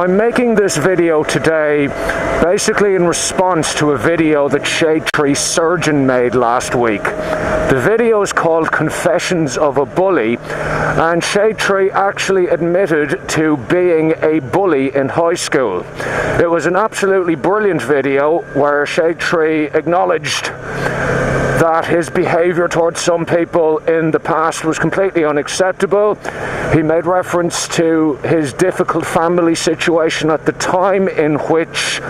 I'm making this video today basically in response to a video that Shade Tree Surgeon made last week. The video is called Confessions of a Bully, and Shade Tree actually admitted to being a bully in high school. It was an absolutely brilliant video where Shade Tree acknowledged that his behaviour towards some people in the past was completely unacceptable. He made reference to his difficult family situation at the time, in which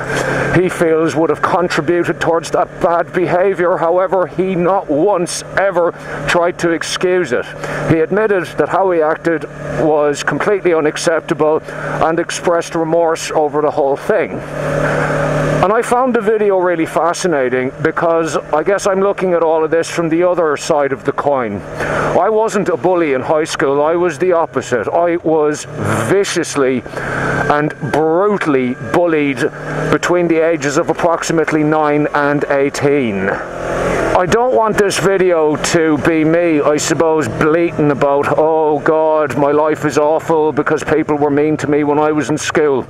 he feels would have contributed towards that bad behaviour. However, he not once ever tried to excuse it. He admitted that how he acted was completely unacceptable and expressed remorse over the whole thing. And I found the video really fascinating because I guess I'm looking at all of this from the other side of the coin. I wasn't a bully in high school, I was the opposite. I was viciously and brutally bullied between the ages of approximately 9 and 18. I don't want this video to be me, I suppose, bleating about, oh God, my life is awful because people were mean to me when I was in school.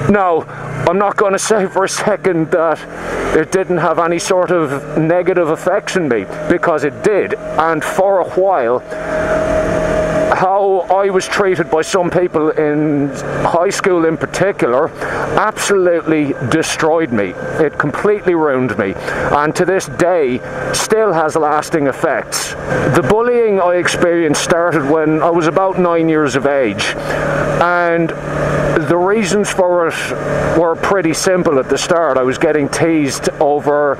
No, I'm not going to say for a second that it didn't have any sort of negative effects on me, because it did. And for a while, how I was treated by some people in high school in particular absolutely destroyed me. It completely ruined me, and to this day still has lasting effects. The bullying I experienced started when I was about 9 years of age, and the reasons for it were pretty simple at the start. I was getting teased over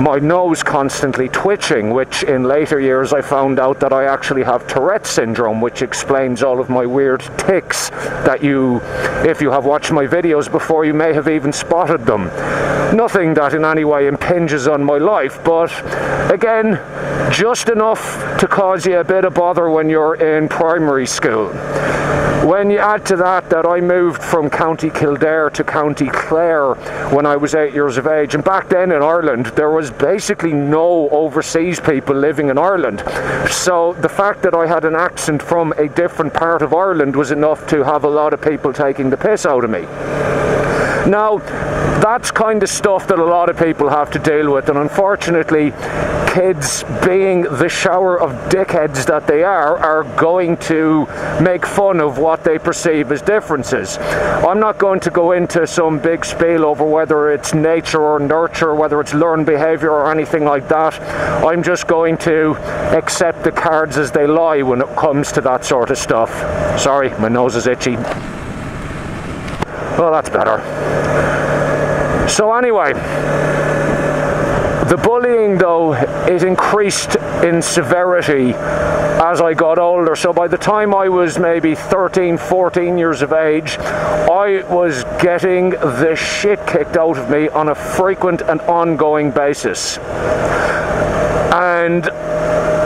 my nose constantly twitching, which in later years I found out that I actually have Tourette's syndrome, which explains all of my weird tics that if you have watched my videos before, you may have even spotted them. Nothing that in any way impinges on my life, but again, just enough to cause you a bit of bother when you're in primary school. When you add to that I moved from County Kildare to County Clare when I was 8 years of age, and back then in Ireland there was basically no overseas people living in Ireland, so the fact that I had an accent from a different part of Ireland was enough to have a lot of people taking the piss out of me. Now, that's kind of stuff that a lot of people have to deal with, and unfortunately, kids, being the shower of dickheads that they are going to make fun of what they perceive as differences. I'm not going to go into some big spiel over whether it's nature or nurture, whether it's learned behaviour or anything like that. I'm just going to accept the cards as they lie when it comes to that sort of stuff. Sorry, my nose is itchy. Well, that's better. So anyway, the bullying though, it increased in severity as I got older. So by the time I was maybe 13, 14 years of age, I was getting the shit kicked out of me on a frequent and ongoing basis. And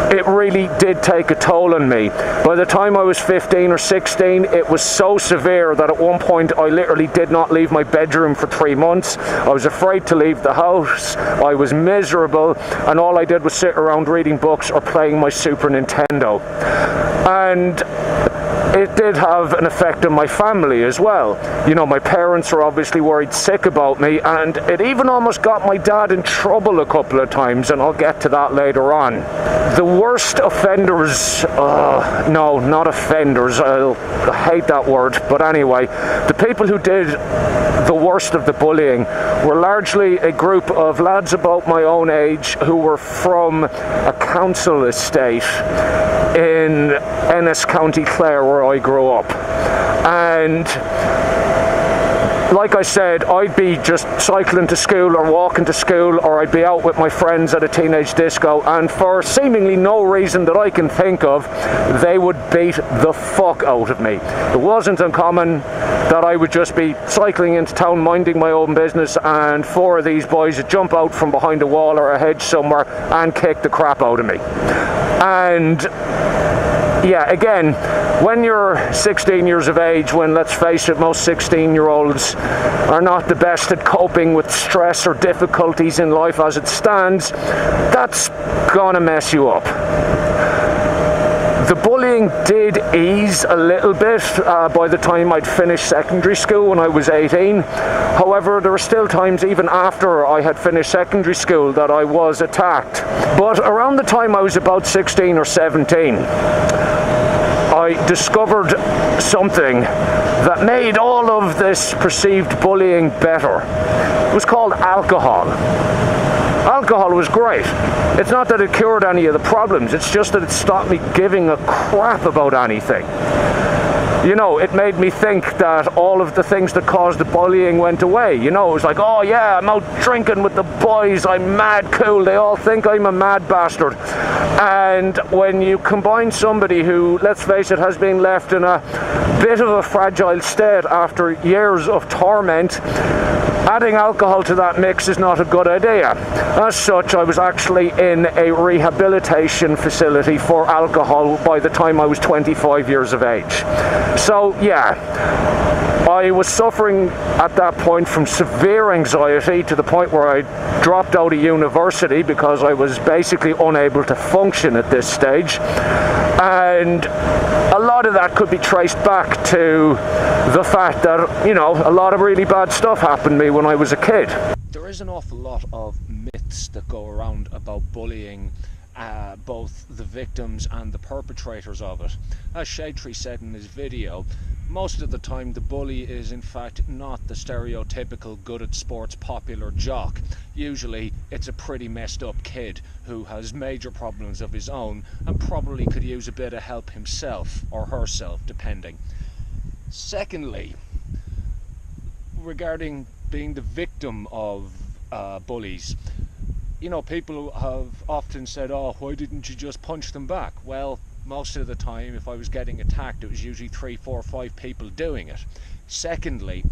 it really did take a toll on me. By the time I was 15 or 16, it was so severe that at one point I literally did not leave my bedroom for 3 months. I was afraid to leave the house. I was miserable, and all I did was sit around reading books or playing my Super Nintendo. And it did have an effect on my family as well. You know, my parents were obviously worried sick about me, and it even almost got my dad in trouble a couple of times, and I'll get to that later on. The worst offenders, no, not offenders, I hate that word, but anyway, the people who did the worst of the bullying were largely a group of lads about my own age who were from a council estate in Ennis, County Clare, where I grew up. And like I said, I'd be just cycling to school or walking to school, or I'd be out with my friends at a teenage disco, and for seemingly no reason that I can think of, they would beat the fuck out of me. It wasn't uncommon that I would just be cycling into town minding my own business, and 4 of these boys would jump out from behind a wall or a hedge somewhere and kick the crap out of me. And yeah, again, when you're 16 years of age, when, let's face it, most 16-year-olds are not the best at coping with stress or difficulties in life as it stands, that's gonna mess you up. The bullying did ease a little bit by the time I'd finished secondary school when I was 18. However, there were still times even after I had finished secondary school that I was attacked. But around the time I was about 16 or 17, I discovered something that made all of this perceived bullying better. It was called alcohol. Alcohol was great. It's not that it cured any of the problems, it's just that it stopped me giving a crap about anything. You know, it made me think that all of the things that caused the bullying went away. You know, it was like, oh yeah, I'm out drinking with the boys, I'm mad cool, they all think I'm a mad bastard. And when you combine somebody who, let's face it, has been left in a bit of a fragile state after years of torment, adding alcohol to that mix is not a good idea. As such, I was actually in a rehabilitation facility for alcohol by the time I was 25 years of age. So yeah, I was suffering at that point from severe anxiety to the point where I dropped out of university because I was basically unable to function at this stage. And a lot of that could be traced back to the fact that, you know, a lot of really bad stuff happened to me when I was a kid. There is an awful lot of myths that go around about bullying, both the victims and the perpetrators of it. As Shade said in his video, most of the time the bully is in fact not the stereotypical good at sports popular jock. Usually it's a pretty messed up kid who has major problems of his own and probably could use a bit of help himself or herself, depending. Secondly, regarding being the victim of bullies, you know, people have often said, oh, why didn't you just punch them back? Well, most of the time, if I was getting attacked, it was usually 3, 4, 5 people doing it. Secondly,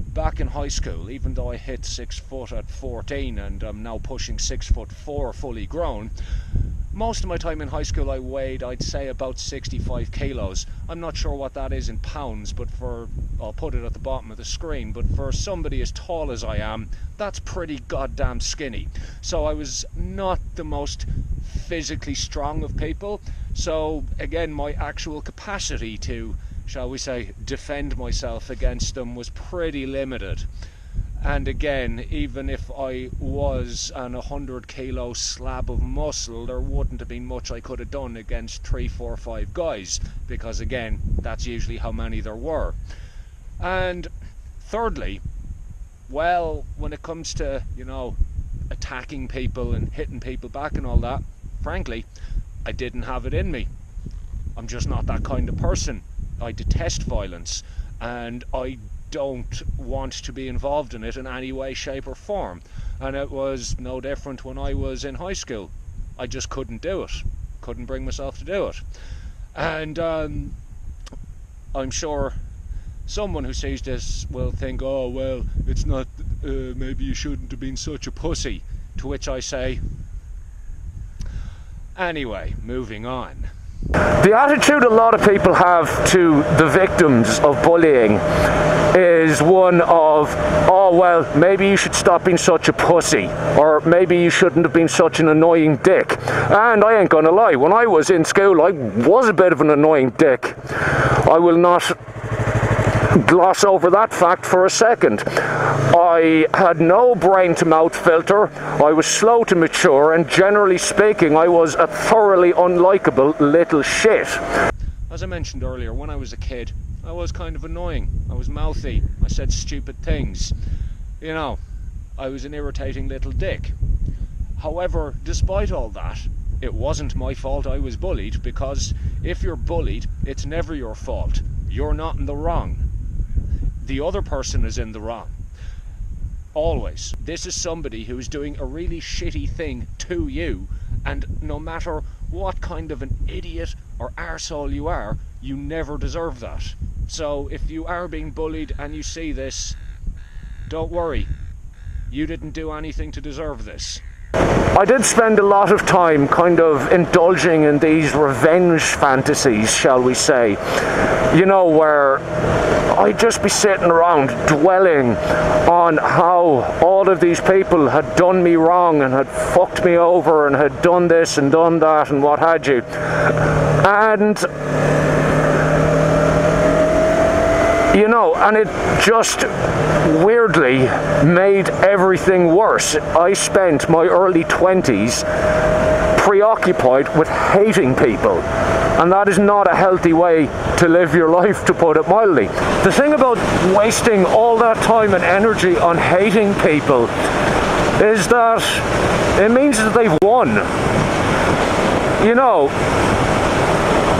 back in high school, even though I hit 6 foot at 14 and I'm now pushing 6'4" fully grown, most of my time in high school I weighed, I'd say, about 65 kilos. I'm not sure what that is in pounds, but I'll put it at the bottom of the screen, but for somebody as tall as I am, that's pretty goddamn skinny. So I was not the most physically strong of people. So again, my actual capacity to, shall we say, defend myself against them was pretty limited. And again, even if I was an 100 kilo slab of muscle, there wouldn't have been much I could have done against 3, 4, 5 guys, because again, that's usually how many there were. And thirdly, well, when it comes to, you know, attacking people and hitting people back and all that, frankly, I didn't have it in me. I'm just not that kind of person. I detest violence, and I don't want to be involved in it in any way, shape or form. And it was no different when I was in high school. I just couldn't do it. Couldn't bring myself to do it. And I'm sure someone who sees this will think, oh well, it's not, maybe you shouldn't have been such a pussy. To which I say, anyway, moving on. The attitude a lot of people have to the victims of bullying is one of, oh well, maybe you should stop being such a pussy, or maybe you shouldn't have been such an annoying dick. And I ain't gonna lie, when I was in school I was a bit of an annoying dick. I will not gloss over that fact for a second. I had no brain to mouth filter, I was slow to mature, and generally speaking I was a thoroughly unlikable little shit. As I mentioned earlier, when I was a kid, I was kind of annoying. I was mouthy, I said stupid things. You know, I was an irritating little dick. However, despite all that, it wasn't my fault I was bullied, because if you're bullied, it's never your fault. You're not in the wrong. The other person is in the wrong. Always. This is somebody who is doing a really shitty thing to you, and no matter what kind of an idiot or arsehole you are, you never deserve that. So if you are being bullied and you see this, don't worry. You didn't do anything to deserve this. I did spend a lot of time kind of indulging in these revenge fantasies, shall we say, you know, where I'd just be sitting around dwelling on how all of these people had done me wrong and had fucked me over and had done this and done that and what have you. And you know, and it just weirdly made everything worse. I spent my early 20s preoccupied with hating people, and that is not a healthy way to live your life, to put it mildly. The thing about wasting all that time and energy on hating people is that it means that they've won. You know,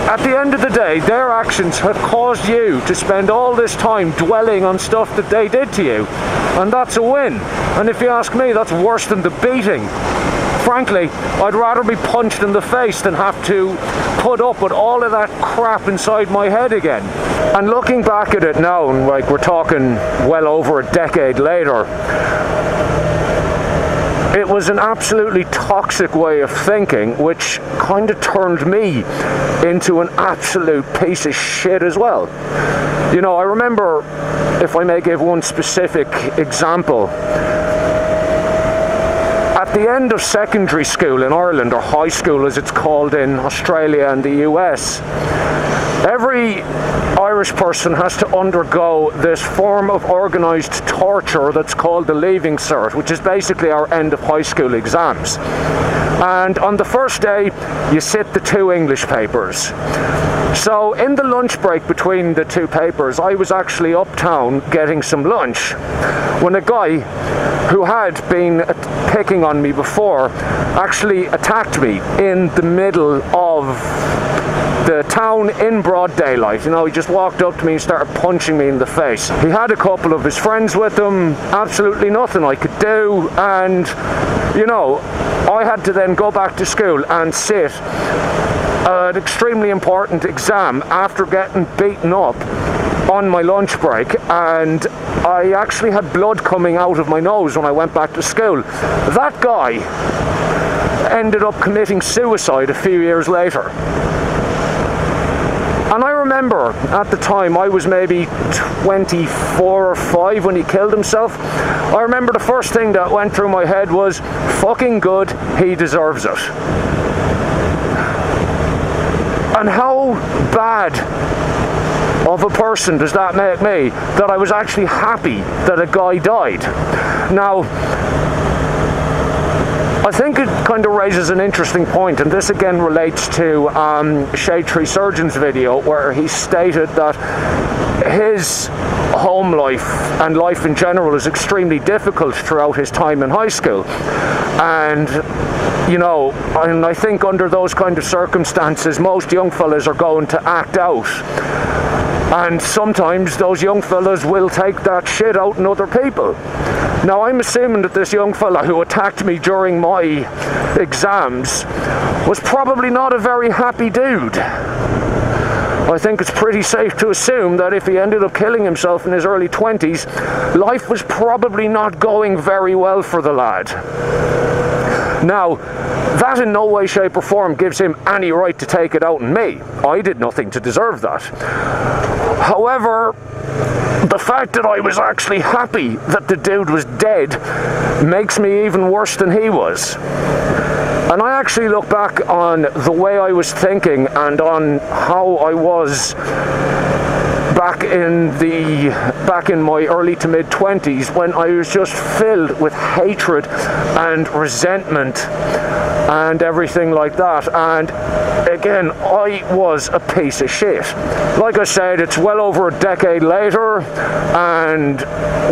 at the end of the day, their actions have caused you to spend all this time dwelling on stuff that they did to you, and that's a win. And if you ask me, that's worse than the beating. Frankly, I'd rather be punched in the face than have to put up with all of that crap inside my head again. And looking back at it now, and like we're talking well over a decade later, it was an absolutely toxic way of thinking, which kind of turned me into an absolute piece of shit as well. You know, I remember, if I may give one specific example, at the end of secondary school in Ireland, or high school as it's called in Australia and the US, every Irish person has to undergo this form of organised torture that's called the Leaving Cert, which is basically our end of high school exams. And on the first day, you sit the 2 English papers. So in the lunch break between the 2 papers, I was actually uptown getting some lunch when a guy who had been picking on me before actually attacked me in the middle of the town in broad daylight. You know, he just walked up to me and started punching me in the face. He had a couple of his friends with him, absolutely nothing I could do, and you know, I had to then go back to school and sit an extremely important exam after getting beaten up on my lunch break, and I actually had blood coming out of my nose when I went back to school. That guy ended up committing suicide a few years later. And I remember at the time, I was maybe 24 or 5 when he killed himself. I remember the first thing that went through my head was, fucking good, he deserves it. And how bad of a person does that make me, that I was actually happy that a guy died? Now, I think it kind of raises an interesting point, and this again relates to Shade Tree Surgeon's video, where he stated that his home life and life in general is extremely difficult throughout his time in high school. And you know, and I think under those kind of circumstances, most young fellas are going to act out. And sometimes those young fellas will take that shit out on other people. Now, I'm assuming that this young fella who attacked me during my exams was probably not a very happy dude. I think it's pretty safe to assume that if he ended up killing himself in his early 20s, life was probably not going very well for the lad. Now, that in no way, shape or form gives him any right to take it out on me. I did nothing to deserve that. However, the fact that I was actually happy that the dude was dead makes me even worse than he was. And I actually look back on the way I was thinking and on how I was back in my early to mid 20s, when I was just filled with hatred and resentment and everything like that. And again, I was a piece of shit. Like I said, it's well over a decade later, and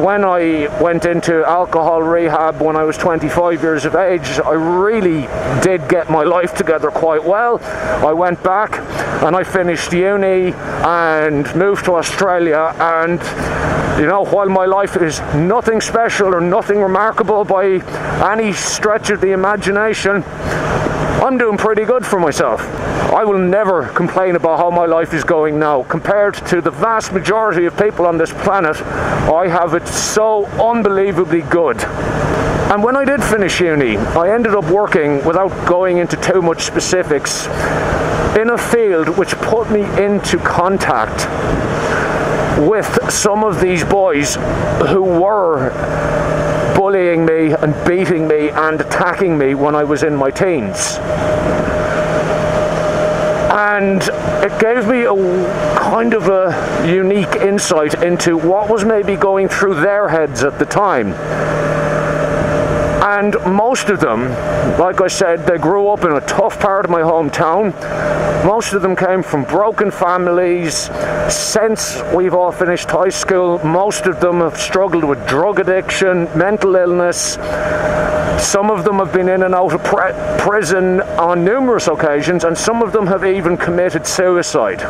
when I went into alcohol rehab when I was 25 years of age, I really did get my life together quite well. I went back and I finished uni and moved to Australia, and you know, while my life is nothing special or nothing remarkable by any stretch of the imagination, I'm doing pretty good for myself. I will never complain about how my life is going now. Compared to the vast majority of people on this planet, I have it so unbelievably good. And when I did finish uni, I ended up working, without going into too much specifics, in a field which put me into contact with some of these boys who were bullying me and beating me and attacking me when I was in my teens. And it gave me a kind of a unique insight into what was maybe going through their heads at the time. And most of them, like I said, they grew up in a tough part of my hometown. Most of them came from broken families. Since we've all finished high school, most of them have struggled with drug addiction, mental illness. Some of them have been in and out of prison on numerous occasions, and some of them have even committed suicide.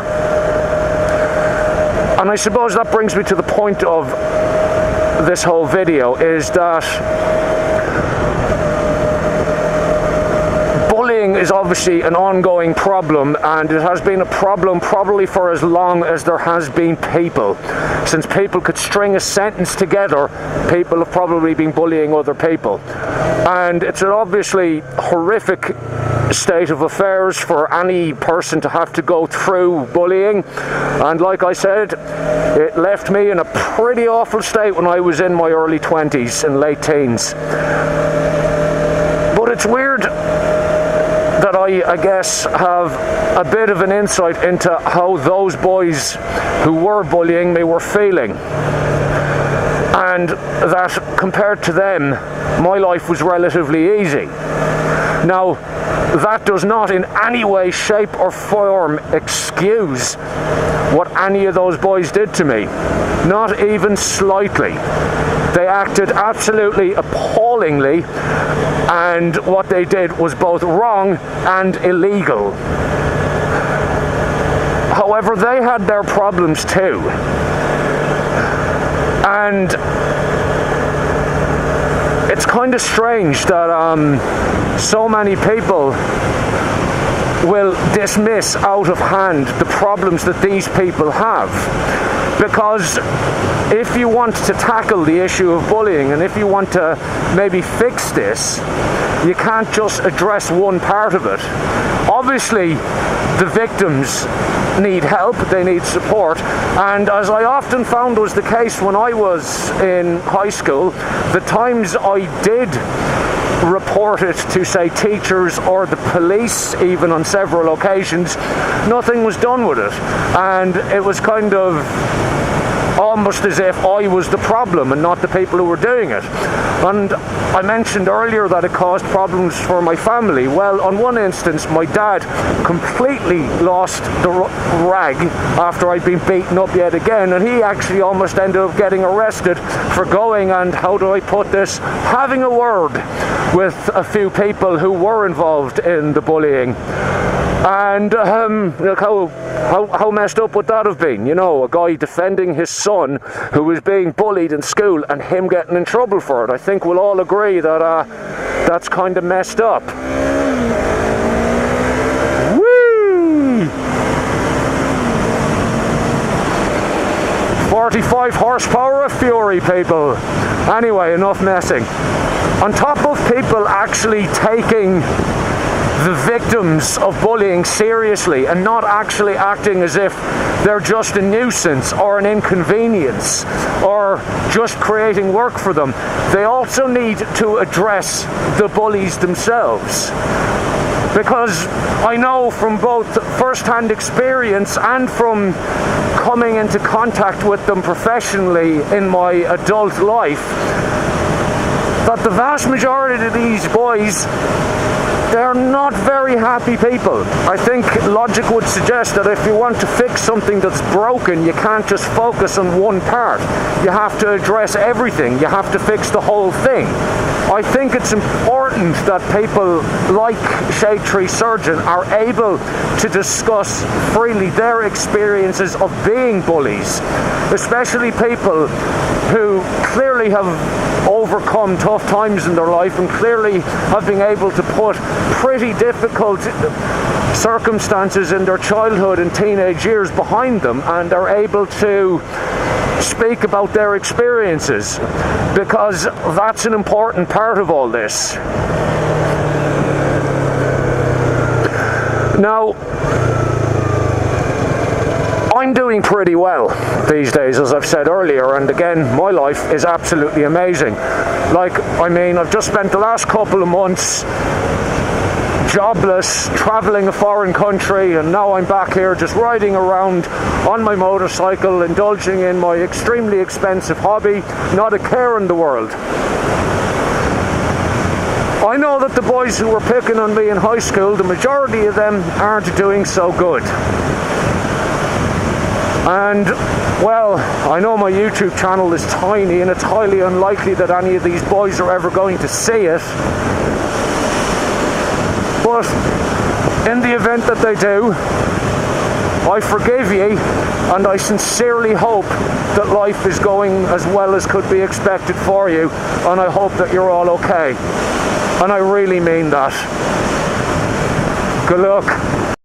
And I suppose that brings me to the point of this whole video, is that bullying is obviously an ongoing problem, and it has been a problem probably for as long as there has been people. Since people could string a sentence together, people have probably been bullying other people. And it's an obviously horrific state of affairs for any person to have to go through bullying. And like I said, it left me in a pretty awful state when I was in my early 20s and late teens. But it's weird that I guess have a bit of an insight into how those boys who were bullying me were feeling, and that compared to them, my life was relatively easy. Now, that does not in any way, shape or form excuse what any of those boys did to me, not even slightly. They acted absolutely appallingly, and what they did was both wrong and illegal. However, they had their problems too. And it's kind of strange that so many people will dismiss out of hand the problems that these people have. Because if you want to tackle the issue of bullying, and if you want to maybe fix this, you can't just address one part of it. Obviously, the victims need help, they need support, and as I often found was the case when I was in high school, the times I did report it to, say, teachers or the police, even on several occasions, nothing was done with it, and it was kind of almost as if I was the problem and not the people who were doing it. And I mentioned earlier that it caused problems for my family. Well, on one instance, my dad completely lost the rag after I'd been beaten up yet again, and he actually almost ended up getting arrested for going and, how do I put this, having a word with a few people who were involved in the bullying. And look, how messed up would that have been? You know, a guy defending his son who was being bullied in school and him getting in trouble for it. I think we'll all agree that that's kind of messed up. Whee! 45 horsepower of fury, people. Anyway, enough messing. On top of people actually taking the victims of bullying seriously and not actually acting as if they're just a nuisance or an inconvenience or just creating work for them, they also need to address the bullies themselves. Because I know from both first-hand experience and from coming into contact with them professionally in my adult life, that the vast majority of these boys, they're not very happy people. I think logic would suggest that if you want to fix something that's broken, you can't just focus on one part. You have to address everything. You have to fix the whole thing. I think it's important that people like Shade Tree Surgeon are able to discuss freely their experiences of being bullies, especially people who clearly have overcome tough times in their life and clearly have been able to put pretty difficult circumstances in their childhood and teenage years behind them, and are able to speak about their experiences, because that's an important part of all this. Now, I'm doing pretty well these days, as I've said earlier, and again, my life is absolutely amazing. I've just spent the last couple of months jobless, traveling a foreign country, and now I'm back here just riding around on my motorcycle, indulging in my extremely expensive hobby, not a care in the world. I know that the boys who were picking on me in high school, the majority of them aren't doing so good. And, well, I know my YouTube channel is tiny and it's highly unlikely that any of these boys are ever going to see it. But in the event that they do, I forgive you, and I sincerely hope that life is going as well as could be expected for you, and I hope that you're all okay. And I really mean that. Good luck.